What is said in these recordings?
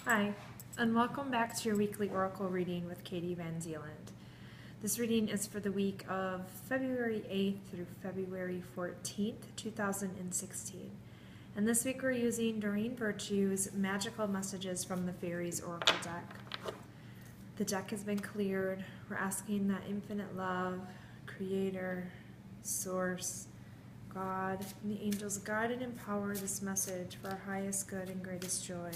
Hi, and welcome back to your weekly Oracle reading with Katie VanZeeland. This reading is for the week of February 8th through February 14th, 2016. And this week we're using Doreen Virtue's Magical Messages from the Fairies Oracle deck. The deck has been cleared. We're asking that infinite love, Creator, Source, God, and the angels guide and empower this message for our highest good and greatest joy.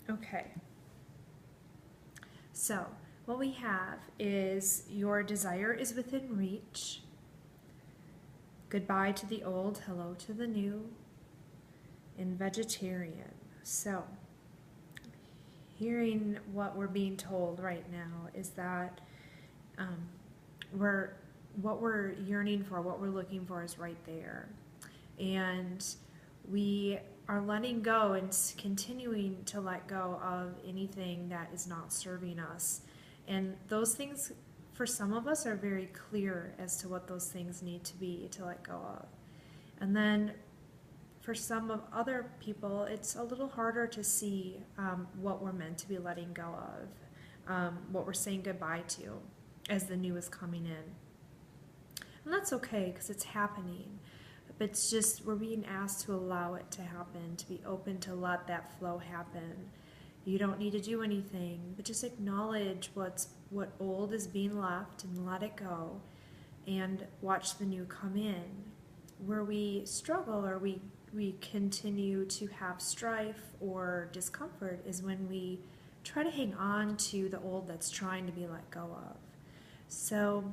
Okay, so what we have is your desire is within reach. Goodbye to the old, hello to the new, and vegetarian. So, hearing what we're being told right now is that what we're yearning for, what we're looking for is right there. And we are letting go and continuing to let go of anything that is not serving us. And those things, for some of us, are very clear as to what those things need to be to let go of. And then for some of other people, it's a little harder to see what we're meant to be letting go of, what we're saying goodbye to as the new is coming in. And that's okay because it's happening. But it's just we're being asked to allow it to happen, to be open to let that flow happen. You don't need to do anything, but just acknowledge what old is being left and let it go and watch the new come in. Where we struggle or we continue to have strife or discomfort is when we try to hang on to the old that's trying to be let go of. So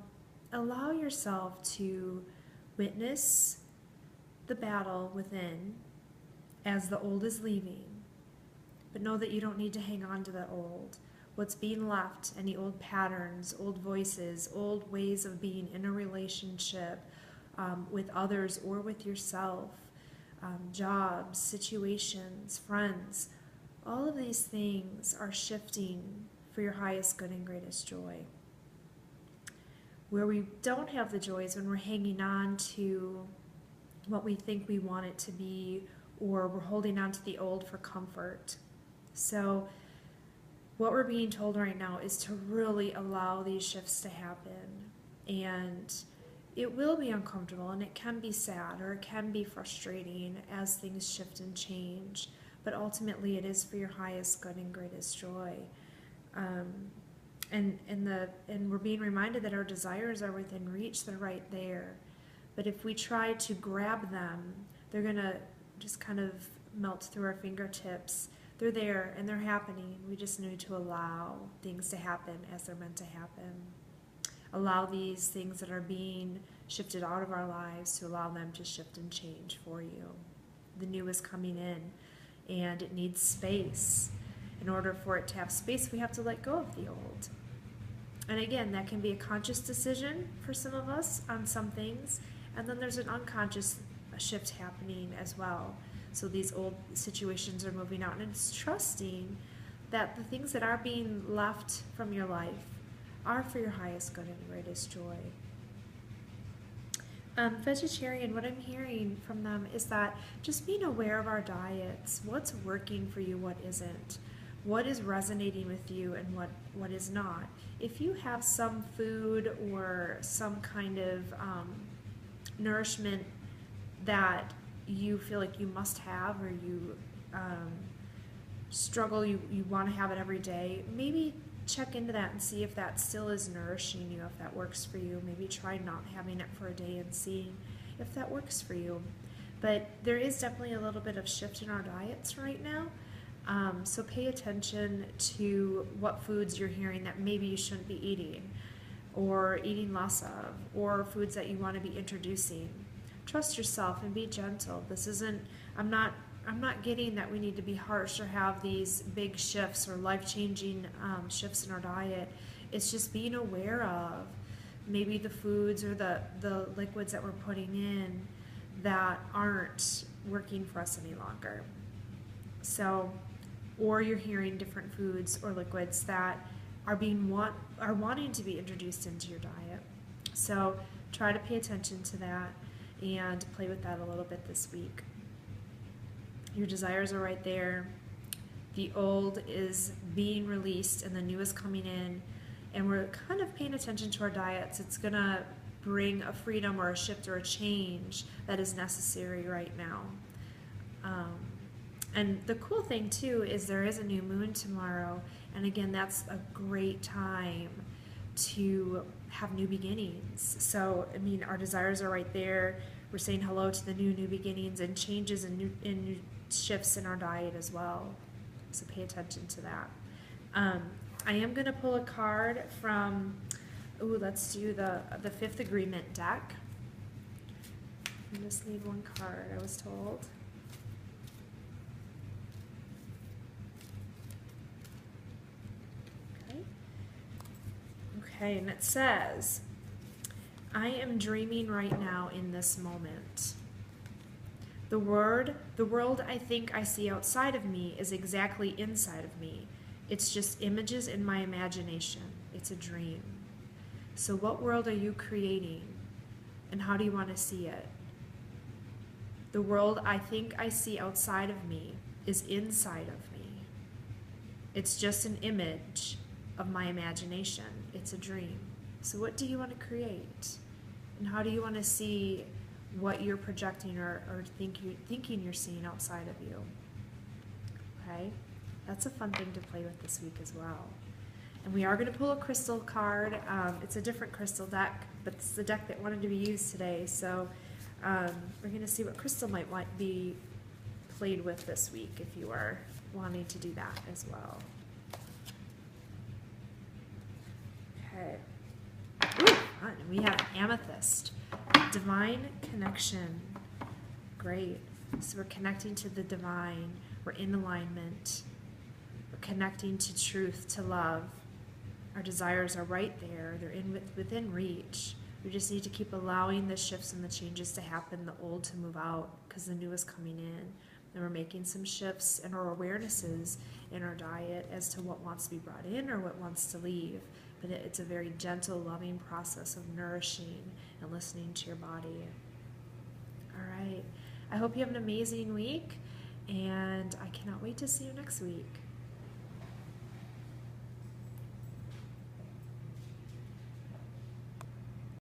allow yourself to witness the battle within as the old is leaving, but know that you don't need to hang on to the old. What's being left, any old patterns, old voices, old ways of being in a relationship with others or with yourself, jobs, situations, friends, all of these things are shifting for your highest good and greatest joy. Where we don't have the joy is when we're hanging on to what we think we want it to be, or we're holding on to the old for comfort. So what we're being told right now is to really allow these shifts to happen. And it will be uncomfortable and it can be sad or it can be frustrating as things shift and change. But ultimately it is for your highest good and greatest joy. And we're being reminded that our desires are within reach, they're right there. But if we try to grab them, they're going to just kind of melt through our fingertips. They're there and they're happening. We just need to allow things to happen as they're meant to happen. Allow these things that are being shifted out of our lives to allow them to shift and change for you. The new is coming in and it needs space. In order for it to have space, we have to let go of the old. And again, that can be a conscious decision for some of us on some things. And then there's an unconscious shift happening as well. So these old situations are moving out, and it's trusting that the things that are being left from your life are for your highest good and greatest joy. Vegetarian, what I'm hearing from them is that just being aware of our diets, what's working for you, what isn't, what is resonating with you and what is not. If you have some food or some kind of nourishment that you feel like you must have, or you struggle, you want to have it every day, maybe check into that and see if that still is nourishing you, if that works for you. Maybe try not having it for a day and seeing if that works for you. But there is definitely a little bit of shift in our diets right now. So pay attention to what foods you're hearing that maybe you shouldn't be eating, or eating less of, or foods that you want to be introducing. Trust yourself and be gentle. This isn't, I'm not getting that we need to be harsh or have these big shifts or life-changing shifts in our diet. It's just being aware of maybe the foods or the liquids that we're putting in that aren't working for us any longer. So, or you're hearing different foods or liquids that are wanting to be introduced into your diet. So try to pay attention to that and play with that a little bit this week. Your desires are right there. The old is being released and the new is coming in, and we're kind of paying attention to our diets. It's gonna bring a freedom or a shift or a change that is necessary right now. And the cool thing too is there is a new moon tomorrow, and again, that's a great time to have new beginnings. So, I mean, our desires are right there. We're saying hello to the new beginnings and changes and new shifts in our diet as well. So pay attention to that. I am going to pull a card from, let's do the Fifth Agreement deck. I just need one card, I was told. Okay, and it says, I am dreaming right now in this moment. The world I think I see outside of me is exactly inside of me. It's just images in my imagination. It's a dream. So what world are you creating, and how do you want to see it? The world I think I see outside of me is inside of me. It's just an image of my imagination. It's a dream. So what do you want to create? And how do you want to see what you're projecting or thinking you're seeing outside of you? Okay? That's a fun thing to play with this week as well. And we are going to pull a crystal card. It's a different crystal deck, but it's the deck that wanted to be used today. So we're going to see what crystal might be played with this week if you are wanting to do that as well. Okay. Ooh, fun. We have Amethyst. Divine connection. Great. So we're connecting to the divine. We're in alignment. We're connecting to truth, to love. Our desires are right there. They're within reach. We just need to keep allowing the shifts and the changes to happen, the old to move out, because the new is coming in. And we're making some shifts in our awarenesses in our diet as to what wants to be brought in or what wants to leave. But it's a very gentle, loving process of nourishing and listening to your body. All right. I hope you have an amazing week, and I cannot wait to see you next week.